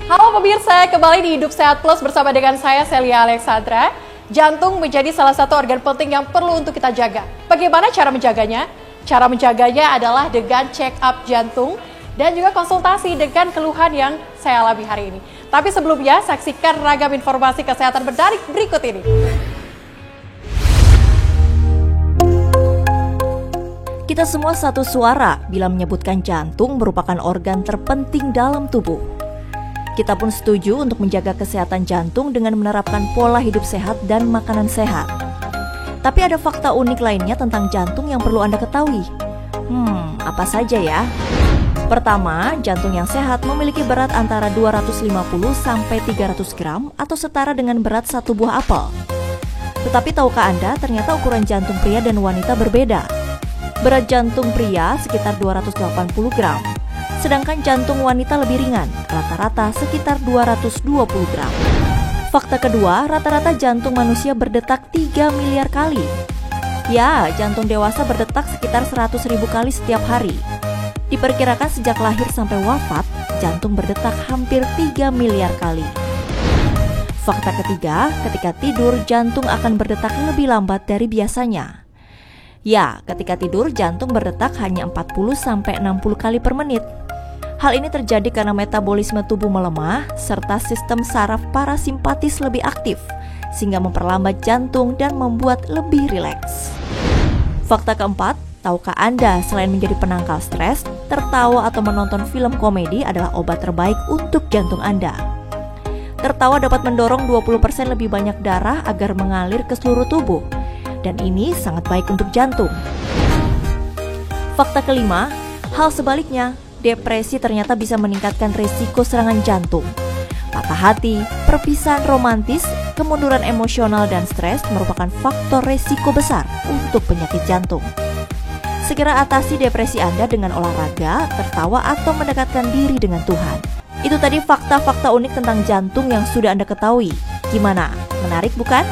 Halo pemirsa, kembali di Hidup Sehat Plus bersama dengan saya Celia Alexandra. Jantung menjadi salah satu organ penting yang perlu untuk kita jaga. Bagaimana cara menjaganya? Cara menjaganya adalah dengan check up jantung dan juga konsultasi dengan keluhan yang saya alami hari ini. Tapi sebelumnya, saksikan ragam informasi kesehatan menarik berikut ini. Kita semua satu suara bila menyebutkan jantung merupakan organ terpenting dalam tubuh. Kita pun setuju untuk menjaga kesehatan jantung dengan menerapkan pola hidup sehat dan makanan sehat. Tapi ada fakta unik lainnya tentang jantung yang perlu Anda ketahui. Apa saja ya? Pertama, jantung yang sehat memiliki berat antara 250 sampai 300 gram atau setara dengan berat satu buah apel. Tetapi tahukah Anda ternyata ukuran jantung pria dan wanita berbeda? Berat jantung pria sekitar 280 gram. Sedangkan jantung wanita lebih ringan, rata-rata sekitar 220 gram. Fakta kedua, rata-rata jantung manusia berdetak 3 miliar kali. Ya, jantung dewasa berdetak sekitar 100.000 kali setiap hari. Diperkirakan sejak lahir sampai wafat, jantung berdetak hampir 3 miliar kali. Fakta ketiga, ketika tidur, jantung akan berdetak lebih lambat dari biasanya. Ya, ketika tidur, jantung berdetak hanya 40-60 kali per menit. Hal ini terjadi karena metabolisme tubuh melemah, serta sistem saraf parasimpatis lebih aktif, sehingga memperlambat jantung dan membuat lebih rileks. Fakta keempat, tahukah Anda selain menjadi penangkal stres, tertawa atau menonton film komedi adalah obat terbaik untuk jantung Anda. Tertawa dapat mendorong 20% lebih banyak darah agar mengalir ke seluruh tubuh, dan ini sangat baik untuk jantung. Fakta kelima, hal sebaliknya, depresi ternyata bisa meningkatkan risiko serangan jantung. Patah hati, perpisahan romantis, kemunduran emosional dan stres merupakan faktor risiko besar untuk penyakit jantung. Segera atasi depresi Anda dengan olahraga, tertawa atau mendekatkan diri dengan Tuhan. Itu tadi fakta-fakta unik tentang jantung yang sudah Anda ketahui. Gimana? Menarik bukan?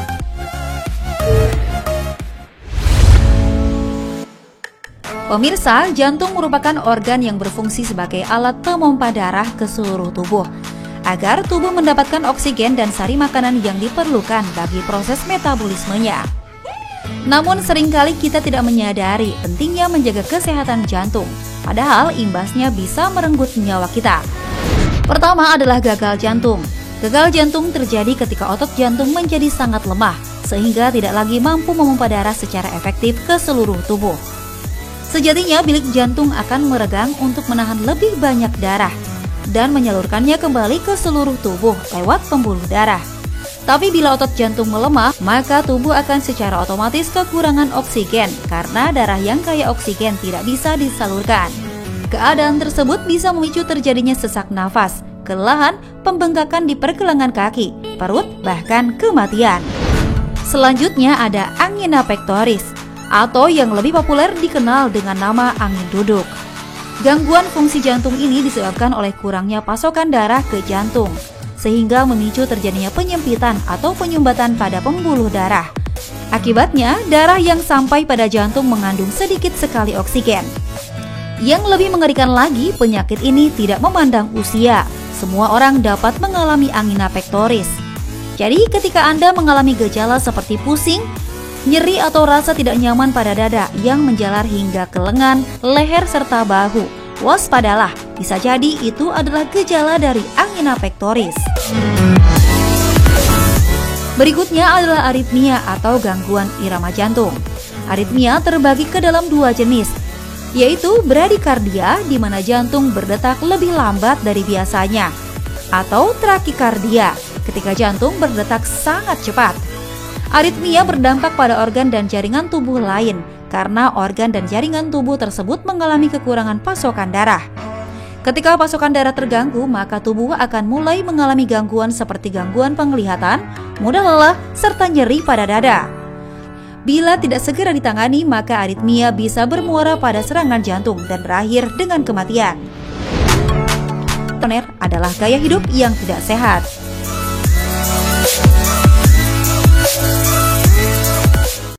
Pemirsa, jantung merupakan organ yang berfungsi sebagai alat pemompa darah ke seluruh tubuh agar tubuh mendapatkan oksigen dan sari makanan yang diperlukan bagi proses metabolismenya. Namun seringkali kita tidak menyadari pentingnya menjaga kesehatan jantung, padahal imbasnya bisa merenggut nyawa kita. Pertama adalah gagal jantung. Gagal jantung terjadi ketika otot jantung menjadi sangat lemah, sehingga tidak lagi mampu memompa darah secara efektif ke seluruh tubuh. Sejatinya bilik jantung akan meregang untuk menahan lebih banyak darah dan menyalurkannya kembali ke seluruh tubuh lewat pembuluh darah. Tapi bila otot jantung melemah, maka tubuh akan secara otomatis kekurangan oksigen karena darah yang kaya oksigen tidak bisa disalurkan. Keadaan tersebut bisa memicu terjadinya sesak nafas, kelelahan, pembengkakan di pergelangan kaki, perut, bahkan kematian. Selanjutnya ada angina pectoris, atau yang lebih populer dikenal dengan nama angin duduk. Gangguan fungsi jantung ini disebabkan oleh kurangnya pasokan darah ke jantung, sehingga memicu terjadinya penyempitan atau penyumbatan pada pembuluh darah. Akibatnya, darah yang sampai pada jantung mengandung sedikit sekali oksigen. Yang lebih mengerikan lagi, penyakit ini tidak memandang usia. Semua orang dapat mengalami angina pectoris. Jadi, ketika Anda mengalami gejala seperti pusing, nyeri atau rasa tidak nyaman pada dada yang menjalar hingga ke lengan, leher, serta bahu, waspadalah, bisa jadi itu adalah gejala dari angina pectoris. Berikutnya adalah aritmia atau gangguan irama jantung. Aritmia terbagi ke dalam dua jenis, yaitu bradikardia di mana jantung berdetak lebih lambat dari biasanya, atau trakikardia ketika jantung berdetak sangat cepat. Aritmia berdampak pada organ dan jaringan tubuh lain karena organ dan jaringan tubuh tersebut mengalami kekurangan pasokan darah. Ketika pasokan darah terganggu, maka tubuh akan mulai mengalami gangguan seperti gangguan penglihatan, mudah lelah, serta nyeri pada dada. Bila tidak segera ditangani, maka aritmia bisa bermuara pada serangan jantung dan berakhir dengan kematian. Adalah gaya hidup yang tidak sehat.